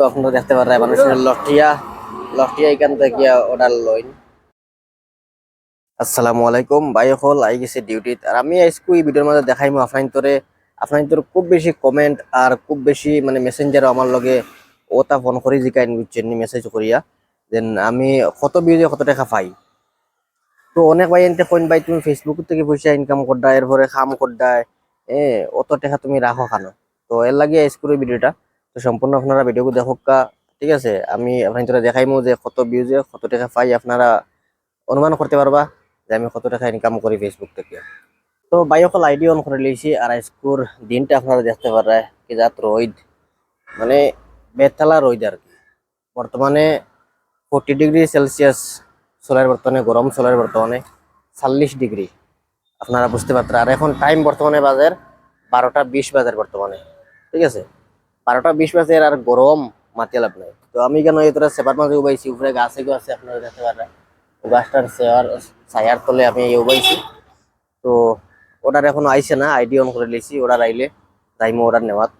তো আপনারা দেখতে পারেন মানুষের লটিয়া লটিয়া এখান থেকে অর্ডার লইন। আসসালামু আলাইকুম ভাই হল আই গেছে ডিউটিত আর আমি আজকে এই ভিডিওর মধ্যে দেখাইমু আপনার খুব বেশি কমেন্ট আর খুব বেশি মানে মেসেঞ্জার আমার লগে ওটা ফোন করি জিকাইন বুঝছেন মেসেজ করিয়া দেন আমি কত ভিউজে কত টাকা পাই। তো অনেক ভাই এনতে কইন ভাই তুমি ফেসবুক থেকে পয়সা ইনকাম করডা এরপরে কাম করডা অত টাকা তুমি রাখো কেন। তো এর লাগে আজকের ভিডিওটা তো সম্পূর্ণ আপনারা ভিডিওকে দেখো ঠিক আছে। আমি আপনাদের দেখাইমু যে কত ভিউজে কত টাকা পাই, আপনারা অনুমান করতে পারবা যে আমি কত টাকা ইনকাম করি ফেসবুক থেকে। তো বাইকল আইডি অন করে লিয়েছি আর আজকের দিনটা আপনারা দেখতে পারে কি জাত রোদ মানে বেতালা রোদ আর কি। বর্তমানে 40 ডিগ্রি সেলসিয়াস চলার বর্তমানে গরম চলার বর্তমানে 40 ডিগ্রি আপনারা বুঝতে পারতেন। আর এখন টাইম বর্তমানে বাজার 12টা 20 বাজার বর্তমানে, ঠিক আছে 12টা 20 বাজার আর গরম মাতিয়া লাভ নাই। তো আমি কেন এই তোরা সেবার মাঝে উবাইছি উপরে গাছে আছে আপনারা দেখতে পারেন গাছটার ছায়ার তলে আমি উবাইছি। তো অর্ডার এখনো আইছে না, আইডি অন করে লিছি, অর্ডার আইলে যাইমো অর্ডার নেওয়াত।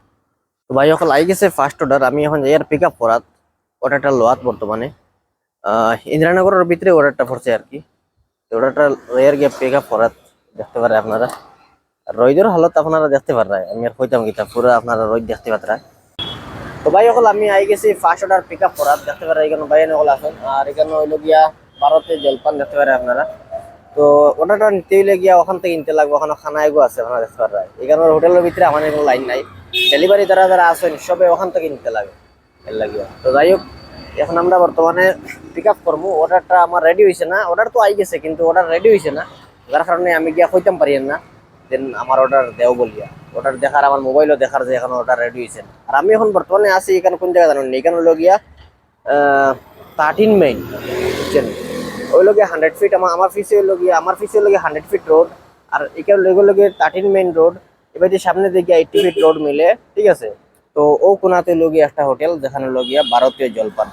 তো ভাই এখন আই গেছে ফার্স্ট অর্ডার, আমি এখন যাই আর পিক আপ করাত অর্ডারটা লোয়াত বর্তমানে ইন্দিরানগরের ভিতরে অর্ডারটা পড়ছে আর কি। ওটাটা রয়ের গিয়ে পিক আপ করাত দেখতে পারে আপনারা। রোদের হালত আপনারা দেখতে পারেন, আমি আর কইতাম কিতা পুরো আপনারা রোদ দেখতে পারেন। তো ভাই সকল আমি আই গেছি ফার্স্ট অর্ডার পিক আপ করাত দেখতে পারেন এখানে ভাই সকল আছেন। আর এখানে হইল গিয়া ভারতে জলপান দেখতে পারেন আপনারা। তো অর্ডারটা নিতে হইলে গিয়া ওখান থেকে নিতে লাগবে, ওখানে খানা এগো আছে আপনারা দেখতে পারেন। এখানে হোটেলের ভিতরে আমাদের কোনো লাইন নাই, ডেলিভারি যারা যারা আছেন সবে ওখান থেকে নিতে লাগে এর লাগিয়া। তো যাই হোক এখন আমরা বর্তমানে পিক আপ করবো। অর্ডারটা আমার রেডি হয়েছে না, অর্ডার তো আই গেছে কিন্তু অর্ডার রেডি হয়েছে না, যার কারণে আমি গিয়া কইতাম পারি না দেন আমার অর্ডার দেও বলিয়া। অর্ডার দেখার আমার মোবাইলও দেখার যে এখন অর্ডার রেডি হয়েছে না। আর আমি এখন বর্তমানে আছি এখানে কোন জায়গায় জানেন, এখানে হলো গিয়া 13 মাইল বুঝছেন, ওই লোক 100 ফিট আমার ফিসে হলো গিয়ে আমার ফিসে হলো গিয়ে 100 ফিট রোড। আর এখানে লেগে লোক 13 মেইন রোড, এবার যে সামনে দিকে 80 ফিট রোড মিলে, ঠিক আছে। তো ও কোনাতে লগিয়ে একটা হোটেল যেখানে লগিয়া ভারতীয় জলপান।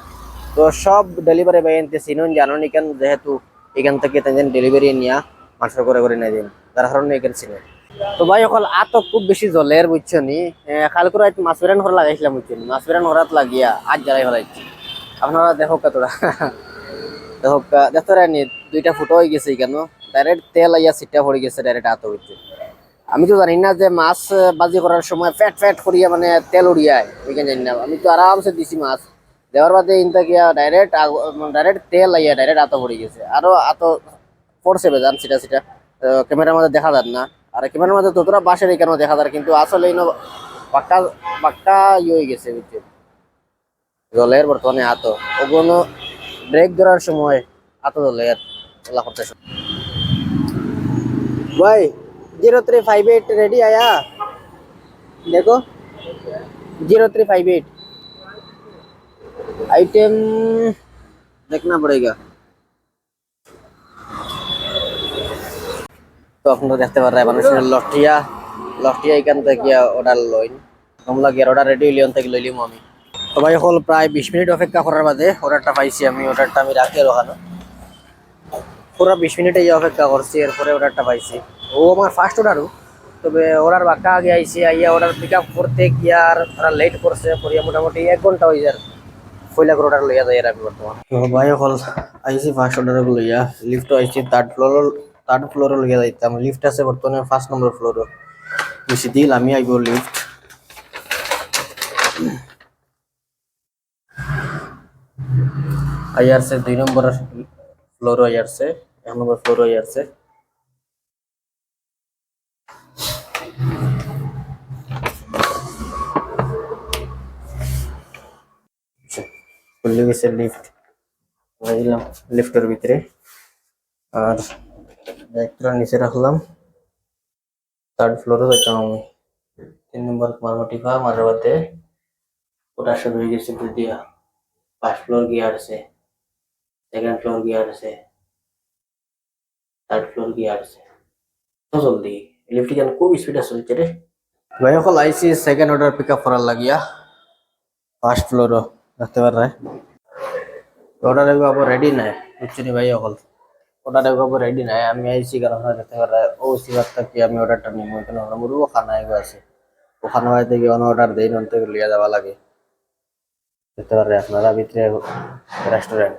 তো সব ডেলিভারি বাই এনতে চিনুন জানুন এখান, যেহেতু এখান থেকে তেমন ডেলিভারি নিয়া মাংস করে করে নিয়ে দিন, যার কারণে এখানে চিনেন। তো ভাই অকল আত খুব বেশি জলের বুঝছো নি, কালকে রাত মাছ বেরান করে লাগাইছিলাম বুঝছেন, মাছ বেরান হরাত লাগিয়া আজ জ্বালাই হরাইছি। আপনারা দেখো কতটা দেখো দেখতে রানি দুইটা ফুটো হয়ে গেছে কেন, ডাইরেক্ট তেল আইয়া সিটটা পড়ে গেছে ডাইরেক্ট আত হইছে। আমি তো জানি না যে মাছ বাজি করার সময় ফ্যাট ফ্যাট করিয়া মানে তেল উড়িয়ায়, ওইখানে জানি না। আমি তো আরামসে দিছি মাছ দেওয়ার বাদে ইনতা গিয়া ডাইরেক্ট ডাইরেক্ট তেল আইয়া ডাইরেক্ট আত পড়ে গেছে, আরো আত পড়ছে বেজান সেটা সেটা ক্যামেরার মধ্যে দেখা যান না। আর ক্যামেরার মধ্যে ততটা বাসের কেন দেখা যায়, কিন্তু আসলে বাক্কা বাক্কা ইয়ে হয়ে গেছে বুঝছেন জলের বর্তমানে আত ওগুলো ব্রেক ধরার সময় আত জলের ওলা করতে। भाई 0358 रेडी आया देखो 0358 आइटम देखना पड़ेगा। তো আপনারা দেখতে পারেন মানুষের লটিয়া লটিয়া এখান থেকে অর্ডার লইন, তোমরা গিয়ে অর্ডার রেডি হইলে থেকে লইলিম আমি। তো ভাই হল প্রায় 20 মিনিট অপেক্ষা করার বাদে অর্ডারটা পাইছি আমি। অর্ডারটা আমি রাখি আর ওখানে পুরো 20 মিনিটে অপেক্ষা করছি, এরপরে অর্ডারটা পাইছি। ও আমার ফার্স্ট অর্ডারও, তবে অর্ডার বাক্কা আগে আইসি আইয়া অর্ডার পিক আপ করতে গিয়া আর ওরা লেট করছে করিয়া মোটামুটি 1 ঘন্টা হয়ে যায় পয়লা করে অর্ডার লইয়া যায় আমি বর্তমান। তো ভাই হল আইসি ফার্স্ট অর্ডার লইয়া লিফট আইসি থার্ড ফ্লোরে লইয়া যাইতাম। লিফট আছে বর্তমানে 5 নম্বর ফ্লোরে, বেশি দিল আমি আইব লিফট। আইয়ারছে 2 নম্বর ফ্লোর আইয়ারছে, 1 নম্বর ফ্লোর আইয়ারছে। খুলে গেছে লিফট, দিলাম লিফটের ভিতরে আর একটা নিচে রাখলাম। থার্ড ফ্লোরে যাইতাম আমি। 3 নম্বর মারমাটি পা মারবাতে ওটা শুরু হয়ে গেছে দিয়া। 1st ফ্লোর গিয়ার আছে, 2nd ফ্লোর গিয়ার আছে, 3rd ফ্লোর গিয়ার আছে। তো জলদি লিফট কেন খুব স্পিডে চলছে রে ভাই। সকল আইসি সেকেন্ড অর্ডার পিক আপ করার লাগিয়া 1st ফ্লোর দেখতে পারে অর্ডার আবার রেডি নাই বুঝছি ভাই। সকল অর্ডার আবার রেডি নাই, আমি আইসি কারণ দেখতে পারে ও সিবারটা কি আমি অর্ডারটা নিব এখানে মুরু খানা এগো আছে, ওখানে হয়তো গিয়ে অর্ডার দেই নন থেকে লিয়া যাওয়া লাগে। দেখতে পারে আপনারা ভিতরে রেস্টুরেন্ট।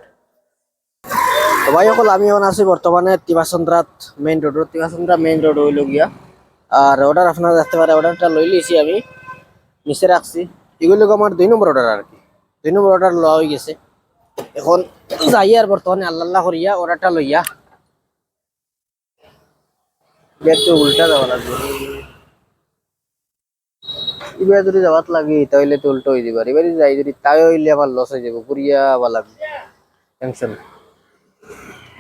তো ভাই সকল আমি এখন আছি বর্তমানে তিবাচন্দ্রাত মেইন রোড হইল গিয়া। আর অর্ডার আপনারা দেখতে পারে অর্ডারটা লই লিছি আমি নিচে রাখছি। এগুলো আমার 2 নম্বর অর্ডার আর কি, 2 নম্বর অর্ডার লওয়া হয়ে গেছে। এখন যাই আর বর্তমানে আল্লাহ করিয়া অর্ডারটা লইয়া গেটটা উল্টা যাওয়া লাগবে। এবার যদি যাওয়াত লাগে তাহলে তো উল্টো হয়ে যাবে, এবারে যাই যদি তাই হইলে আমার লস হয়ে যাবে, পুরিয়া বা লাগবে টেনশন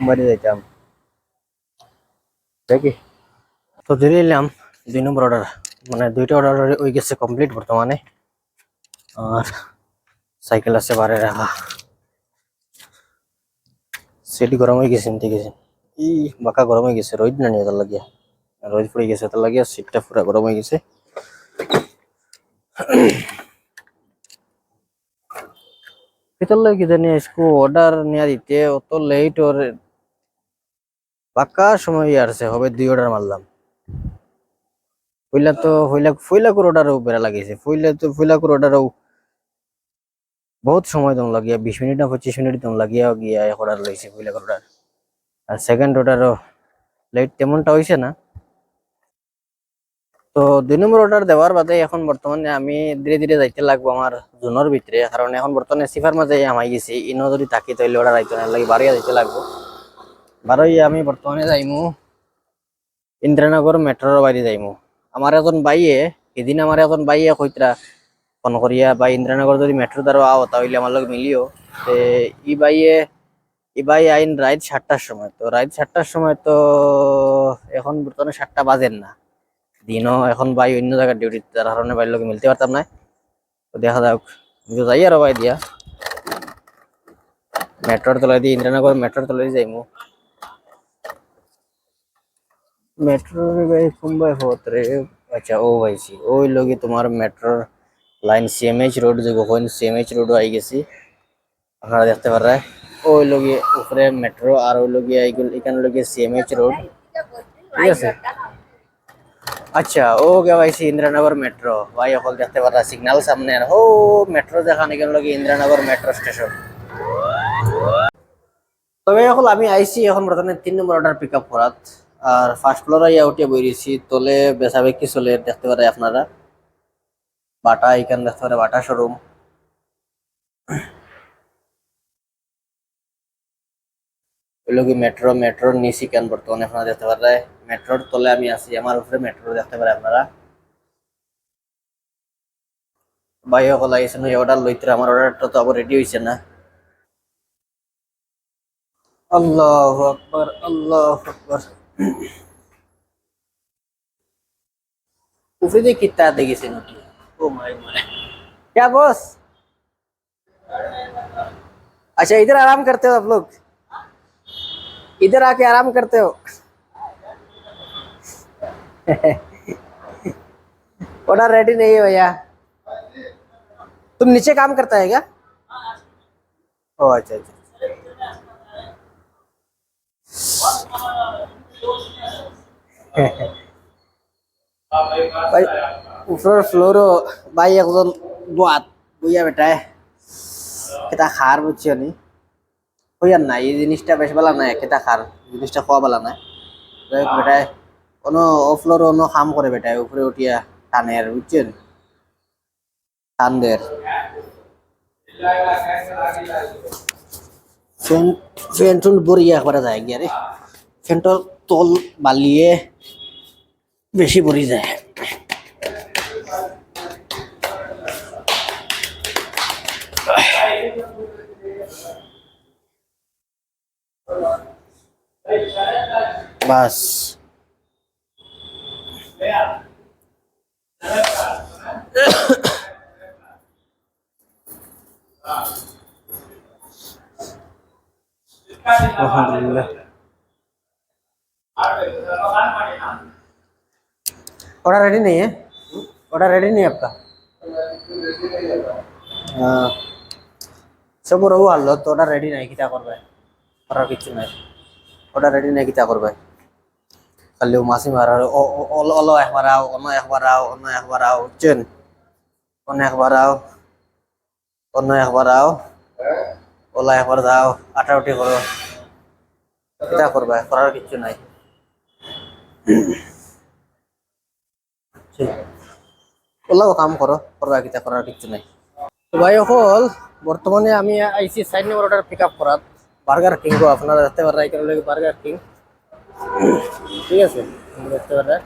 বাড়ি যাইতাম দেখি। তো ধরে নিলাম 2 নম্বর অর্ডার, মানে 2টা অর্ডার হয়ে গেছে কমপ্লিট বর্তমানে। আর সাইকেল আছে বারে রাখা, সেটি গরম হয়ে গেছে, নিতে গেছে ই বাঁকা গরম হয়ে গেছে, রোদ না নিয়ে তার লাগিয়া রোদ পড়ে গেছে, তার লাগিয়া সিটটা পুরা গরম হয়ে গেছে। ভিতর লাগে কি জানি इसको অর্ডার নিয়ে দিতে অত লেট, ওর পাক্কা সময় আসছে হবে 2 অর্ডার মারলাম। ফইলাকুর অর্ডারও বেড়া লাগিয়েছে, ফইলাকুর অর্ডারও বহুত সময় দম লাগিয়া 20 মিনিট না 25 মিনিট দম লাগিয়া গিয়া এক অর্ডার লইছে ফইলাকুর অর্ডার। আর সেকেন্ড অর্ডারও লেট তেমনটা হয়েছে না। তো 2 নম্বর অর্ডার দেওয়ার বাদে এখন বর্তমানে আমি ধীরে ধীরে যাইতে লাগবো আমার জোনের ভিতরে, কারণ এখন বর্তমানে সিফার মাঝে আমাই গেছি, ইনো যদি থাকি তাহলে অর্ডার আইতে না লাগে বাড়িয়া যাইতে লাগবো। বারোই আমি বর্তমানে যাইমু ইন্দ্রনগর মেট্রোর বাইরে যাইমু। আমার এখন বাইয়ে এদিন আমার এখন বাইয়ে কইতরা ফোন করিয়া বা ইন্দ্রনগর যদি মেট্রো দ্বারা আও তাহলে আমার লোক মিলিও। তে ই বাইয়ে ই বাই আইন রাত 7টার সময়, তো রাত 7টার সময় তো এখন বর্তমানে 7টা বাজেন না দিনও, এখন বাই অন্য জায়গার ডিউটি, তার কারণে বাইরের লোক মিলতে পারতাম না। তো দেখা যাক যাই আর বাই দিয়া মেট্রোর তলায় দিয়ে ইন্দ্রনগর মেট্রোর তলায় যাইমু। মেট্রো ভাই মুম্বাই হতে, আচ্ছা ও ভাইছি ওই লোকে তোমার মেট্রোর লাইন সিএমএইচ রোড, যে কখন সিএমএইচ রোড আই গেছি আপনারা দেখতে পারে, ওই লোকে উপরে মেট্রো আর ওই লোকে এখানে লোকে সিএমএইচ রোড, ঠিক আছে। আচ্ছা ও গেছে ইন্দ্রনগর মেট্রো ভাই এখন দেখতে পারা সিগন্যাল সামনে, আর ও মেট্রো দেখান এখানে লোকে ইন্দ্রনগর মেট্রো স্টেশন। তবে এখন আমি আইছি এখন বর্তমানে 3 নম্বর অর্ডার পিক আপ করাত। আর ফার্স্ট ফ্লোর আইয়া উঠে বইরেছি, তলে বেসাবেকি চলে দেখতে পারে আপনারা, বাটা এখানে দেখতে পারে বাটা শোরুম। ওইগুলো কি মেট্রোর নিচে কেন বর্তমানে আপনারা দেখতে পারে, মেট্রোর তলে আমি আছি, আমার উপরে মেট্রো দেখতে পারে আপনারা। ভাই সকল আইসেন অর্ডার লইতে, আমার অর্ডারটা তো আবার রেডি হয়েছে না। আল্লাহু আকবার আল্লাহু আকবার। ऊपर से कितना देखिए नोटी, ओ माय माय क्या बॉस। अच्छा इधर आराम करते हो आप लोग, इधर आके आराम करते हो। ऑर्डर रेडी नहीं है भैया, तुम नीचे काम करता है क्या। ओ अच्छा अच्छा। ভাই উপরের ফ্লোরও ভাই একজন বাত বইয়া বেটায় এটা খার বুঝছো নি, হইয়ার না এই জিনিসটা বেশ বেলা নাই, কেটা খার জিনিসটা খাওয়া বেলা নাই বেটায়, কোনো ও ফ্লোর অন্য কাম করে বেটায় উপরে উঠিয়া টানে আর বুঝছেন, টান দের ফ্যান ফ্যান টুল বরিয়া করা যায় গিয়া রে, ফ্যানটার তল বালিয়ে বেশি পড়ি যায়। বাস আলহামদুলিল্লাহ। ऑर्डर रेडी नहीं है, ऑर्डर रेडी नहीं है आपका। हाँ, सब रहो हाल तो ऑर्डर रेडी नहीं क्या करबे, ऑर्डर किछु नहीं, ऑर्डर रेडी नहीं क्या करबे, খালি মাসি মারা অলো একবার আও অন্য একবার আও অন্য একবার আও বুঝছেন, অন্য একবার আও অন্য একবার আও, ওলা একবার যাও, আটাউটি করো, এটা করবা, করার কিছু নাই। ওলাও কাম করো, করবা কিতা, করার কিছু নাই। তো ভাই হল বর্তমানে আমি আইসি 4 নম্বর অর্ডার পিক আপ করাত বার্গার কিং গো, আপনারা দেখতে পারেন এখানে লাগে বার্গার কিং, ঠিক আছে? দেখতে পারেন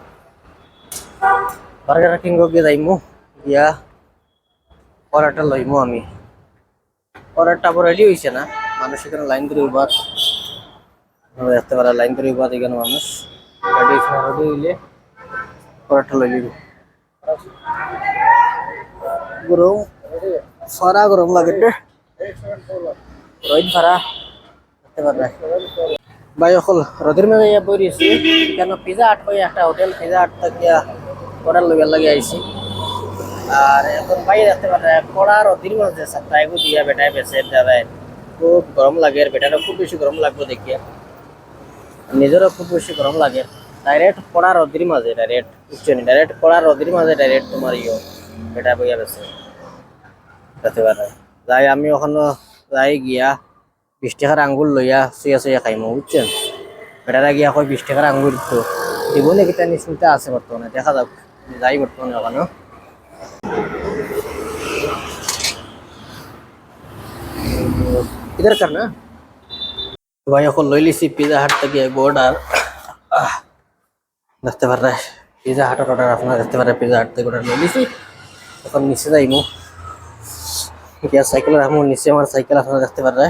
বার্গার কিং গো গিয়ে যাইমু, গিয়া অর্ডারটা লইমু আমি। অর্ডারটা আবার রেডি হয়েছে না, মানুষ এখানে লাইন ধরে উবার, দেখতে পারেন লাইন ধরে উবার এখানে মানুষ রেডি হয়েছে না, রেডি হইলে অর্ডারটা লই লিব। গরম সারা গরম লাগে রে, রোদ সারা দেখতে পারেন ভাই অকল রোদের মেঘে ইয়া বইরেছি কেন পিজা হাট কই একটা হোটেল, পিজা হাট থেকে অর্ডার লইবার লাগে আইছি। আর এখন ভাই দেখতে পারেন কড়া রোদির মধ্যে সাপ্তাহে দিয়া বেটায় বেছে দাদায়, খুব গরম লাগে, আর বেটারও খুব বেশি গরম লাগবে দেখিয়া, নিজেরও খুব বেশি গরম লাগে। ডাইরেক্ট কড়া রোদির মাঝে, ডাইরেক্ট বুঝছেন, ডাইরেক্ট কড়া রোদির মাঝে ডাইরেক্ট তোমার ইয়ে বেটা বইয়া বেছে দেখতে পারে। যাই আমি ওখানে যাই গিয়া 20 টাকার আঙ্গুর লইয়া শুয়া শুয়া খাইমু, বুঝছেন? বেটারা গিয়া কই 20 টাকার আঙ্গুর তো দিব নাকি, তা নিশ্চিন্তা আছে বর্তমানে, দেখা যাক। যাই বর্তমানে ওখানে इधर करना भाई को लई लिसी पिज्जा हाट থেকে অর্ডার দেখতে পারে, পিজ্জা হাটের অর্ডার আপনারা দেখতে পারে, পিজ্জা হাট থেকে অর্ডার লই লিছি। এখন নিচে যাইমু, গিয়া সাইকেল রাখমু নিচে, আমার সাইকেল আপনারা দেখতে পারে।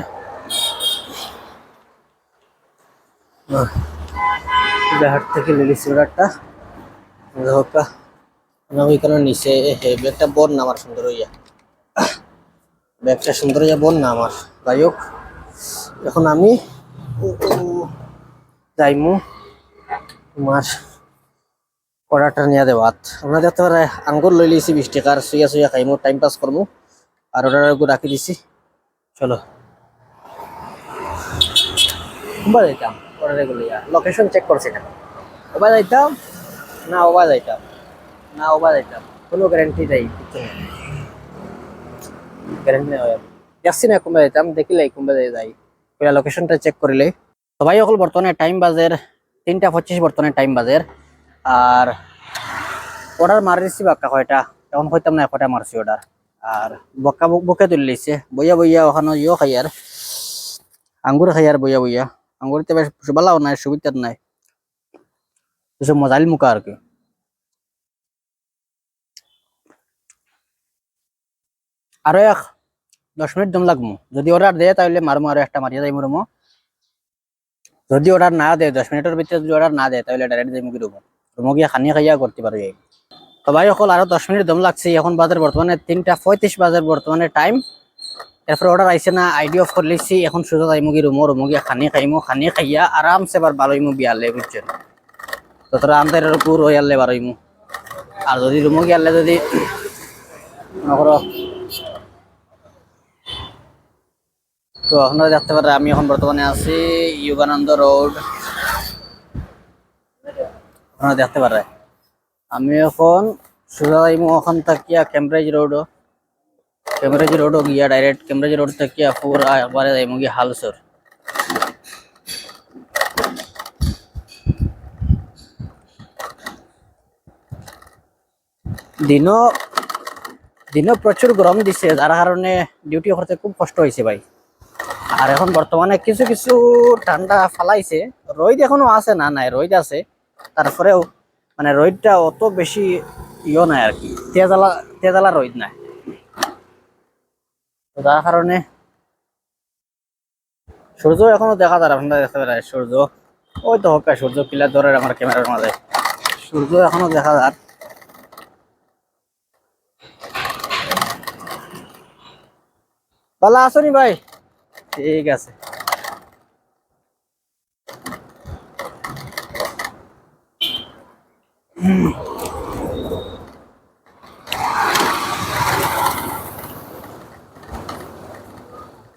পিজ্জা হাট থেকে লই লিছি অর্ডারটা, দেখো না ওইখানে নিচে ব্যাগটা বড় না আমার সুন্দর হইয়া, ব্যাগটা সুন্দর হইয়া বড় না আমার। যাই হোক এখন আমি যাইমু তোমার অর্ডারটা নিয়ে দেওয়াত। আপনারা দেখতে পারে আঙ্গুর লই লিছি 20 টাকার, শুয়া শুয়া খাইমু, টাইম পাস করমু, আর অর্ডারগুলো রাখি দিছি। চলো ওবা যাইতাম অর্ডারগুলো, লোকেশন চেক করছি না, ওবা যাইতাম না, ওবা যাইতাম না, ওবা যাইতাম, কোনো গ্যারান্টি নাই, কিছু নেই, গ্যারান্টি নেই। দেখছি না কোনবা যাইতাম, দেখিলাই কোনবা যাই, লোকেশনটা চেক করিলে। সবাই সকল বর্তমানে টাইম বাজের 3টা 25, বর্তমানে টাইম বাজের। আর অর্ডার মারিছি বাক্কা কয়টা, এখন হইতাম না কয়টা মারছি অর্ডার, আর বক্কা বুকে তুলে লিছে বইয়া বইয়া, ওখানে ইয়ে খাই আর আঙ্গুর খাই আর বইয়া বইয়া, আঙ্গুরতে বেশ ভালো নাই, সুবিধার নাই, কিছু মজালি মুখা আর কি। আরো 10 মিনিট দম লাগবো, যদি অর্ডার দেয় তাহলে মারমু, আরো একটা মারিয়া যাই মরমো। যদি অর্ডার না দেয় 10 মিনিটের ভিতরে যদি অর্ডার না দেয় তাহলে ডাইরেক্ট যাই মুখি রুমো, রুমো গিয়ে খানিয়া খাইয়া করতে পারো। তো ভাই সকল আরো 10 মিনিট দম লাগছে, এখন বাজার বর্তমানে 3টা 35 বাজার বর্তমানে টাইম। এরপর অর্ডার আইসে না, আইডি অফ করে লিছি, এখন সোজা যাই মুগি রুমো, রুমো গিয়া খানি খাইমু, খানি খাইয়া আরামসে এবার বারোইমু বিয়ালে, বুঝছেন? ততটা আমাদের পুর হইয়ালে বারোইমু। আর যদি রুমো গিয়ালে যদি মনে করো, তো আপনারা দেখতে পারেন আমি এখন বর্তমানে আছি যোগানন্দ রোড, আপনারা দেখতে পারেন আমি এখন সোজা যাইমু ওখান থাকিয়া ক্যামব্রিজ রোডও গিয়া ডাইরেক্ট ক্যামব্রিজ রোড থাকিয়া পুরা একবারে যাইমু গিয়া হালসর। দিনও প্রচুর গরম দিছে, যার কারণে ডিউটি করতে খুব কষ্ট হয়েছে ভাই। আর এখন বর্তমানে কিছু কিছু ঠান্ডা ফালাইছে, রোদ এখনো আছে, না নাই রোদ আছে, তারপরেও মানে রোদটা অত বেশি ইয়ে নাই আর কি, তেজালা রোদ নাই, যার কারণে সূর্য এখনো দেখা যায়, আপনারা দেখতে পারেন সূর্য ওই তো হোক, সূর্য পিলার ধরে আমার ক্যামেরার মাঝে, সূর্য এখনো দেখা যায়। ভালো আছো নি ভাই? ঠিক আছে।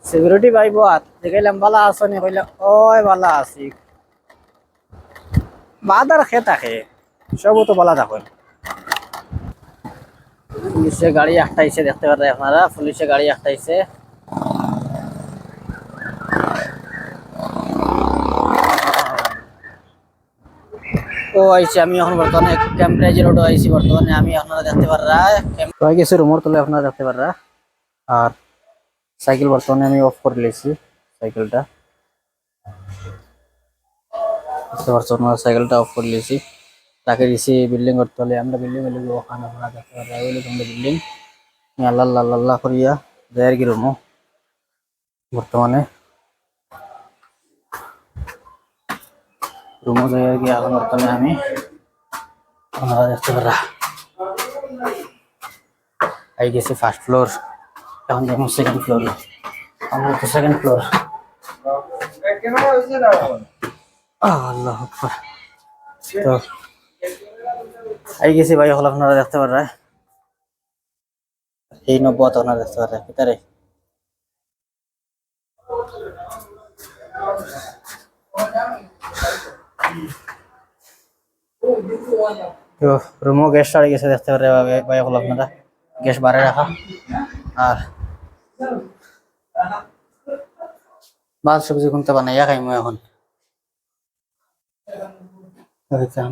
সিকিউরিটি ভাই বাত দেখাইলাম ভালো আছো নি, কইলে ওই ভালো আছি, বাদ আর খেয়ে থাকে, সবও তো ভালো থাকেন। পুলিশের গাড়ি আটটাইছে, দেখতে পারেন আপনারা পুলিশের গাড়ি আটটাইছে। ও আইছে, আমি এখন বর্তমানে ক্যাম্পরাইজ রোড আইছি। বর্তমানে আমি আপনারা দেখতে পাররা হয়ে গেছে রুমের তলে, আপনারা দেখতে পাররা। আর সাইকেল বর্তমানে আমি অফ করে লেছি সাইকেলটা, সাইকেলটা অফ করে লেছি, তাকে দিছি বিল্ডিং করতে হলে। আমরা বিল্ডিং ওখানে আপনারা দেখতে পাররা, ওইলে তোমরা বিল্ডিং আল্লাহ আল্লাহ আল্লাহ করিয়া যাই আর কি রুমো বর্তমানে রুমো যাই আর কি। এখন বর্তমানে আমি আপনারা দেখতে পাররা আই গেছি ফার্স্ট ফ্লোর, এখন যেমন সেকেন্ড ফ্লোর। আমরা তো সেকেন্ড ফ্লোর। আল্লাহ আকবার। তো আই গেছি ভাই, হল আপনারা দেখতে পাররা এই নব্বত আপনারা দেখতে পাররা ভিতরে। তো রুমও গ্যাস চড়ে গেছে, দেখতে পারে ভাই হল আপনারা, গ্যাস বাড়ে রাখা। আর মাছ সবজি কোনটা বানাইয়া খাইমু এখন।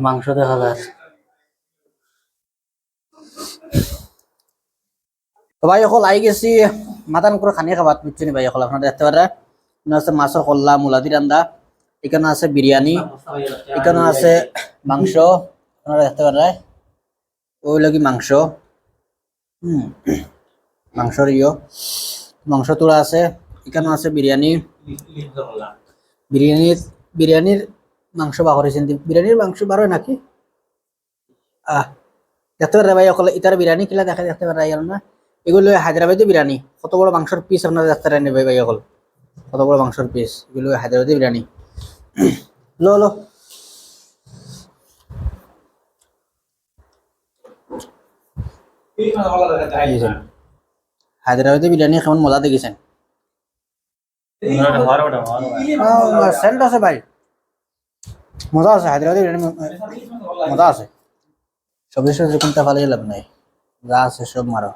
মাংস দেখা যায়। তো ভাই এখন আই গেছি মাতান করে খানি খাবার, বুঝছেন ভাই এখন আপনারা দেখতে পারে। আছে মাছের কল্লা, মুলাদি রান্দা, এখানে আছে বিরিয়ানি, এখানে আছে মাংস আপনারা দেখতে পারে। ওই লাগি মাংস, মাংসর মাংস তোড়া আছে। এখানে আছে বিরিয়ানি, বিরিয়ানির মাংস বার করেছেন। বিরিয়ানির মাংস বার হয় নাকি দেখতে পারে ভাই অকল। ইতার বিরিয়ানি কিলা দেখা দেখতে পারে না, এগুলো হায়দ্রাবাদি বিরিয়ানি। কত বড় মাংসর পিস আপনারা দেখতে পারেন ভাই, ভাই অকল কত বড় মাংসর পিস। এগুলো হায়দ্রাবাদি বিরিয়ানি। লো লো হায়দ্রাবাদি বিরিয়ানি কেমন মজা দেখেছেন? সেন্ট আছে ভাই, মজা আছে হায়দ্রাবাদি বিরিয়ানি, মজা আছে। সবজি সবজি কোনটা ভালো লাভ নাই, যা আছে সব মারো।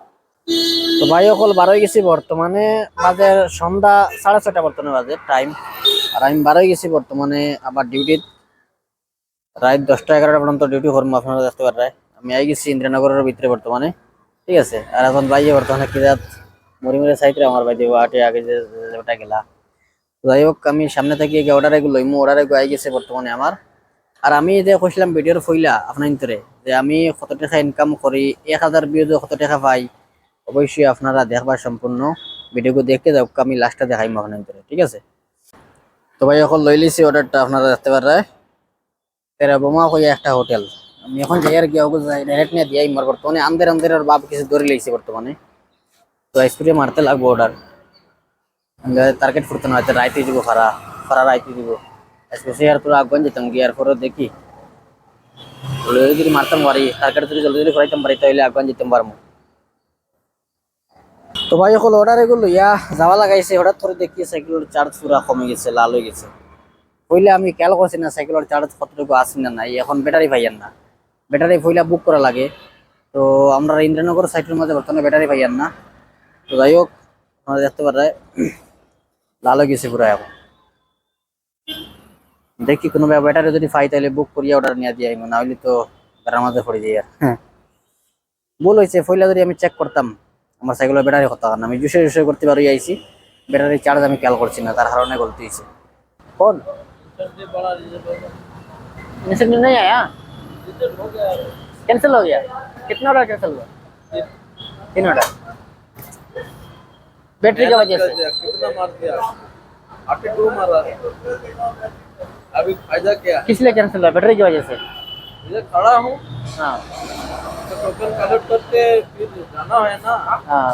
তো ভাই অকল বার হয়ে গেছি বর্তমানে, বাজে সন্ধ্যা 6:30 বর্তমানে বাজে টাইম। আর আমি বার হয়ে গেছি বর্তমানে আবার ডিউটি, রাত 10টা-11টা পর্যন্ত ডিউটি করবো আপনারা দেখতে পারেন। আমি আই গেছি ইন্দ্রনগরের ভিতরে বর্তমানে, ঠিক আছে। আর এখন বাইরে বর্তমানে কিরাত মরিমরে সাইডে আমার বাইরে আটে আগে যে ওটা গেলা। যাই হোক, আমি সামনে থেকে অর্ডার এগুলো লইমু, অর্ডার এগুলো আই গেছে বর্তমানে আমার। আর আমি যে কইছিলাম ভিডিওর ফইলা আপনার ভিতরে যে আমি কত টাকা ইনকাম করি, 1000 ভিউজে কত টাকা পাই, অবশ্যই আপনারা দেখবার সম্পূর্ণ ভিডিওকে দেখতে যাও, আমি লাস্টে দেখাইম আপনার ভিতরে, ঠিক আছে। তো ভাই এখন লই লিছি অর্ডারটা, আপনারা দেখতে পারেন তেরা বোমা কই একটা হোটেল। আমি এখন যাই আর গিয়ে যাই ডাইরেক্ট নিয়ে দিয়াই মার। বর্তমানে আন্দের আর বাপ কিছু ধরে লইছে বর্তমানে, তো স্পিডে মারতে লাগবো অর্ডার। টার্গেট করতে না হয়তো রাইতে দিব, ফারা রাইতে দিব। স্পেশালি আর তোরা আগুন যেতাম গিয়ার পরে দেখি যদি মারতাম পারি, টার্গেট যদি জলদি জলদি করাইতাম পারি তাহলে আগুন যেতাম পারবো। তো ভাই এখন অর্ডার এগুলো ইয়া যাওয়া লাগাইছে, হঠাৎ করে দেখি সাইকেলের চার্জ পুরা কমে গেছে, লাল হয়ে গেছে। পইলে আমি খেয়াল করছি না সাইকেলের চার্জ কতটুকু আসে না নাই। এখন ব্যাটারি পাইয়ান না, ব্যাটারি পইলা বুক করা লাগে। তো আমরা ইন্দ্রনগর সাইটের মধ্যে বর্তমানে ব্যাটারি পাইয়ান না। তো যাই হোক, আপনারা দেখতে পারে লাল হয়ে গেছে পুরা। এখন দেখি কোনো ব্যাটারি যদি পাই তাহলে বুক করিয়া অর্ডার নিয়ে দিয়ে না হইলে তো বেড়ার মাঝে পড়ে যাই। আর ভুল হয়েছে, পইলা যদি আমি চেক করতাম আমার সাইকেলের ব্যাটারি কথা না, আমি জুসে করতে পারি আইছি, ব্যাটারি চার্জ আমি খেয়াল করছি না, তার কারণে গলতি হয়েছে। कौन मैसेज नहीं आया, कैंसिल हो गया। कितना ऑर्डर कैंसिल हुआ? 3 ऑर्डर। बैटरी की वजह से कितना मार दिया? 82 मारा। अभी फायदा क्या? किस लिए कैंसिल हुआ? बैटरी की वजह से। इधर खड़ा हूँ, हाँ तो टोकन कलेक्ट करके फिर जाना है ना। हाँ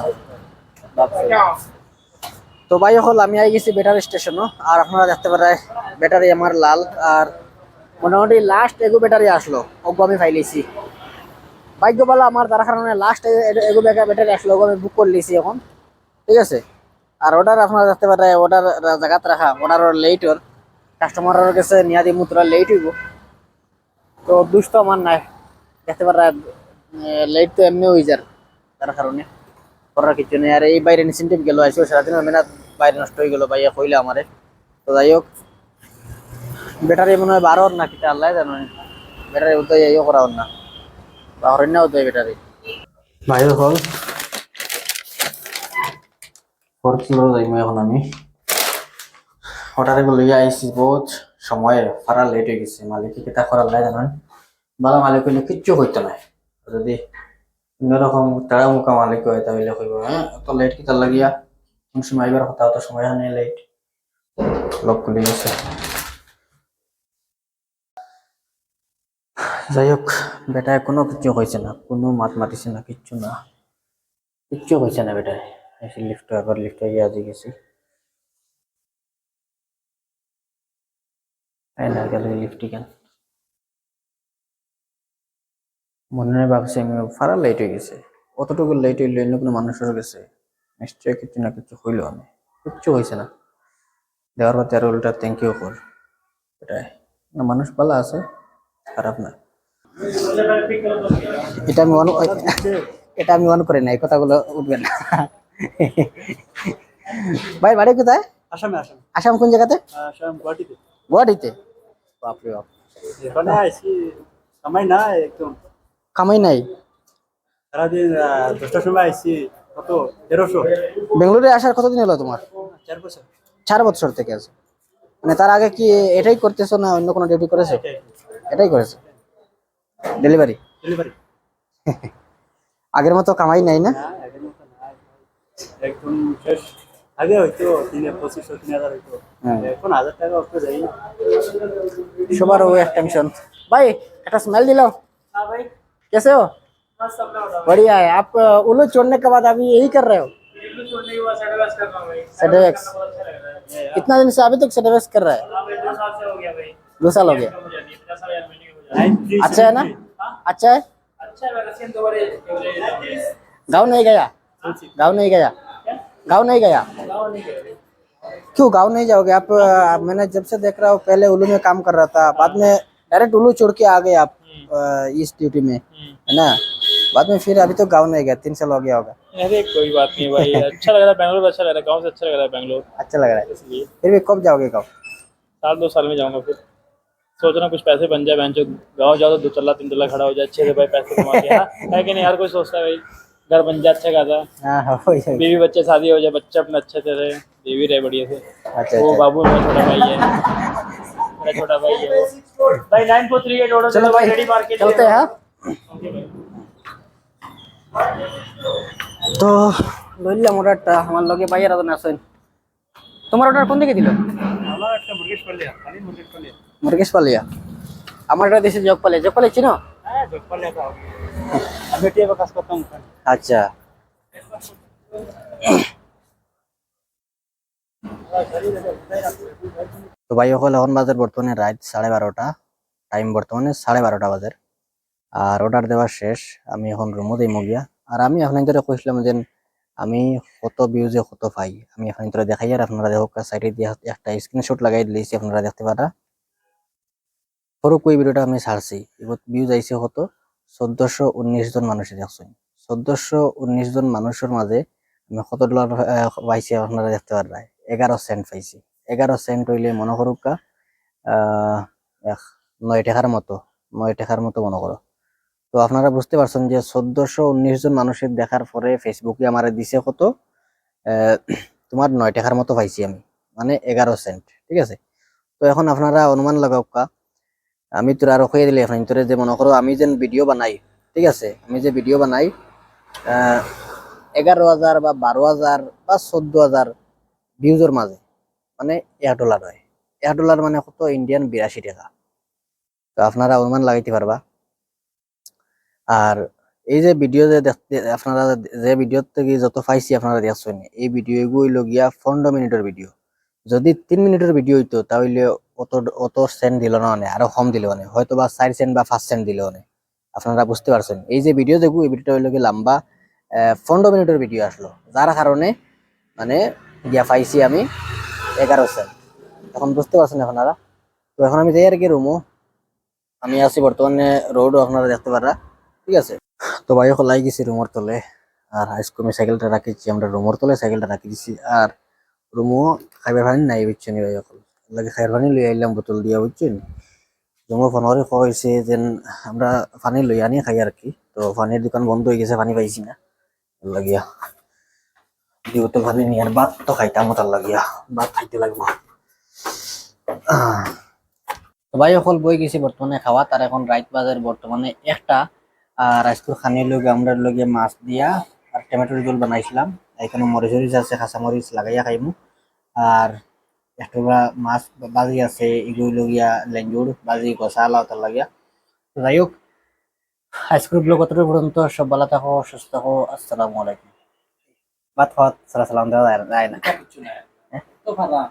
তো ভাই হল আমি আই গেছি ব্যাটারি স্টেশনও। আর আপনারা দেখতে পারেন ব্যাটারি আমার লাল। আর মোটামুটি লাস্ট এগো ব্যাটারি আসলো, ওগো আমি ফাইলেছি ভাগ্য বলা আমার, তার কারণে লাস্ট এগো ব্যাটারি আসলো, ওগো আমি বুক করে লিছি এখন, ঠিক আছে। আর অর্ডার আপনারা দেখতে পারেন অর্ডার জায়গাত রাখা, অর্ডার লেট ওর কাস্টমারের কাছে নিয়া দিব, তোরা লেট হইব। তো দুষ্ট আমার নাই, দেখতে পারেন লেট তো এমনি হয়ে যার, তার কারণে করার কিছু নেই। আর এই বাইরে ইনসেন্টিভ গেল আসো সারাদিন মেহনত বাইরে নষ্ট হয়ে গেল ভাইয়া কইলে আমারে। তো যাই হোক ব্যাটারি মনে হয় 12 না কিটা আল্লাহ জানো, ব্যাটারি উদয় ইয়ে করা না বা হরিণ উদয় ব্যাটারি ভাই হল ফোর্থ ফ্লোর যাইমু এখন আমি। হঠাৎ করে লইয়া আইসি বহুত সময়ে ফারা লেট হয়ে গেছে, মালিক কিতা করার লাই জানেন, বালা মালিক হইলে কিচ্ছু হইতো না। যদি অন্যরকম তারা মুখা মালিক হয় তাহলে কইব হ্যাঁ এত লেট কিতা লাগিয়া, কোন সময় আইবার কথা অত সময় নেই লেট লক করে গেছে। যাই হোক বেটায় কোনো কিছু হয়েছে না, কোনো মাত মাতিছে না, কিচ্ছু না, কিচ্ছু হয়েছে না বেটায়। এসে লিফট আবার লিফট হয়ে আজি গেছি, তাই না গেলে লিফটি কেন মনে হয় ভাবছি আমি ফারা লেট হয়ে গেছে, অতটুকু লেট হইলে অন্য কোনো মানুষের গেছে নিশ্চয়ই কিছু না কিছু হইলো, আমি কিচ্ছু হয়েছে না। দেওয়ার পর তেরো উল্টা থ্যাংক ইউ কর এটাই না, মানুষ ভালো আছে, খারাপ না। এটা আমি অন এটা আমি অন করে নাই, কথাগুলো উঠবে না। ভাই বাড়ি কোথায়? আসামে আসামে আসাম কোন জায়গাতে? আসাম গুয়াহাটিতে। গুয়াহাটিতে? বাপরে বাপ, এখানে আইসি সময় না একদম কামাই নাই? সারাদিন 10টার সময় আইসি কত 1300। বেঙ্গালুরু আসার কতদিন হলো তোমার? 4 বছর। 4 বছর থেকে আছে, মানে তার আগে কি এটাই করতেছো না অন্য কোনো ডিউটি করেছো? এটাই করেছো, ডেলিভারি। ডেলিভারি আগের মতো কামাই নাই না? না আগের মতো না, একদম শেষ। আগে হয়তো 2500 3000 হইতো, এখন 1000 টাকা অত যাই না। সবার वो एक टेंशन। भाई একটা स्मेल दिलाओ। हाँ भाई कैसे हो? मस्त अपना बताओ। बढ़िया है। आप उल्लू छोड़ने के बाद अभी यही कर रहे हो? इल्लू छोड़ने के बाद सेटवेक्स कर रहा हूँ भाई। सेटवेक्स बहुत अच्छा लग रहा है। कितना दिन से अभी तक सेटवेक्स कर रहा है? हाँ भाई 2 साल से हो गया भाई। 2 साल हो गया। हो जाती है 50,000 महीने हो जाती है। अच्छा है ना? हाँ? अच्छा है। अच्छा है वैसे तो बड़े गाँव नहीं गया? गाँव नहीं गया? गाँव नहीं गया? गाँव नहीं गए। क्यों गाँव नहीं जाओगे आप? मैंने जब से देख रहा हूँ पहले उल्लू में काम कर रहा था, बाद में डायरेक्ट उल्लू छोड़ के आ गए आप इस ड्यूटी में, है ना? बाद में फिर अभी तो गाँव नहीं गया, 3 साल हो गया होगा। अरे कोई बात नहीं भाई, अच्छा लग रहा है बैंगलोर, अच्छा लग रहा है, गांव से अच्छा लग रहा है बैंगलोर, अच्छा लग रहा है। इसलिए फिर भी कब जाओगे गाँव? 1-2 साल में जाऊंगा। फिर सोच रहा हूँ कुछ पैसे बन जाए, जो गाँव जाओ तो 2 तल्ला 3 तल्ला खड़ा हो जाए अच्छे से भाई, पैसे कमा के। हाँ है कि नहीं, हर कोई सोचता है भाई घर बन जाए अच्छा खासा, हाँ हाँ वही है। बीवी बच्चे शादी हो जाए, बच्चे अपने अच्छे से रहे, बीवी रहे बढ़िया से। अच्छा वो अच्छा बाबू मेरा छोटा भाई है, मेरा छोटा भाई है वो भाई। 9438 ऑर्डर चलो भाई रेडी मार्केट चलते हैं। हाँ? তো লইলাম অর্ডারটা, আমার লগে ভাইয়ের আদন আসেন। তোমার অর্ডার কোন দিকে দিল? আমার একটা মুরগিশ পালিয়া, খালি মুরগিশ পালিয়া। মুরগেশ পালিয়া। আমার এটা দেশে জগপালিয়া। জগপালিয়া চিনো? হ্যাঁ জব পালিয়া তো আমি টিএ কাজ করতাম ওখানে। আচ্ছা তো ভাই সকল এখন বাজার বর্তমানে রাত 12:30, টাইম বর্তমানে 12:30 বাজার। আর অর্ডার দেওয়া শেষ, আমি এখন রুমও দিই গিয়া। আর আমি এখন ধরে কইছিলাম যে আমি কত ভিউজে কত পাই, আমি এখন ধরে দেখাই আর আপনারা দেখো সাইডে দিয়ে একটা স্ক্রিনশট লাগাই দিয়েছি, আপনারা দেখতে পারা। পরে কই ভিডিওটা আমি ছাড়ছি, এবার ভিউজ আইছে কত 1419 জন মানুষে দেখছেন। 1419 জন মানুষের মাঝে আমি কত ডলার পাইছি আপনারা দেখতে পারা, 11 সেন্ট পাইছি। 11 সেন্ট হইলে মনে করুক 9 টাকার মতো, 9 টাকার মতো মনে করো। তো আপনারা বুঝতে পারছেন যে 1419 জন মানুষের দেখার পরে ফেসবুকে আমারে দিছে কত, তোমার 9 টাকার মতো পাইছি আমি, মানে 11 সেন্ট। ঠিক আছে, তো এখন আপনারা অনুমান লাগাওকা, আমি তোর আরো কইয়ে দিলে এখন তোরে যে মনে করো আমি যে ভিডিও বানাই, ঠিক আছে, আমি যে ভিডিও বানাই 11,000 বা 12,000 বা 14,000 ভিউজের মাঝে মানে $1 হয়। $1 মানে কত, ইন্ডিয়ান 82 টাকা। তো আপনারা অনুমান লাগাইতে পারবা। আর এই যে ভিডিও যে দেখতে আপনারা যে ভিডিও থেকে যত পাইছি আপনারা দেখছেন, এই ভিডিও এগুলো গিয়া 15 মিনিটের ভিডিও। যদি 3 মিনিটের ভিডিও হইতো তাহলে অত অত সেন্ট দিল না, মানে আরো কম দিল, মানে হয়তো বা 4 সেন্ট বা 5 সেন্ট দিল। আপনারা বুঝতে পারছেন এই যে ভিডিও দেখো, এই ভিডিওটা হইলো কি লম্বা 15 মিনিটের ভিডিও আসলো, যার কারণে মানে গিয়া পাইছি আমি 11 সেন্ট। এখন বুঝতে পারছেন আপনারা। তো এখন আমি যাই আর কি রুমও, আমি আছি বর্তমানে রোডও আপনারা দেখতে পারা। ঠিক আছে, তো ভাই এখন লাই গেছি রুমের তলে। আর আজকে আমি সাইকেলটা রাখিছি আমরা রুমের তলে সাইকেলটা রাখি দিছি আর রুমও খাইবার পানি নাই বুঝছেন ভাই এখন লাগে খাইবার পানি লই আইলাম বোতল দিয়া বুঝছেন রুমও ফোন করে কইছে যে আমরা পানি লই আনি খাই আর কি তো পানির দোকান বন্ধ হয়ে গেছে পানি পাইছি না লাগিয়া দুই বোতল পানি নিয়ে আর ভাত তো খাইতাম তার লাগিয়া ভাত খাইতে লাগবো তো ভাই অকল বই গেছি বর্তমানে খাওয়া তার এখন রাইত বাজার বর্তমানে একটা আর আজকে খানির লগে আমরা লগে মাছ দিয়া আর টমেটোর ঝোল বানাইছিলাম এখানে মরিচ মরিচ আছে কাঁচা মরিচ লাগাইয়া খাইমু আর একটা মাছ বাজি আছে এগুলো লগিয়া লেঞ্জুর বাজি কষা লাউ তার লাগিয়া তো যাই হোক আজকের ব্লগ কতটা পর্যন্ত সব ভালো থাকো সুস্থ থাকো আসসালামু আলাইকুম ভাত খাওয়া সালাম দেওয়া যায় না तो फरा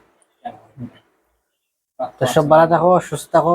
তো সব ভালো থাকো সুস্থ থাকো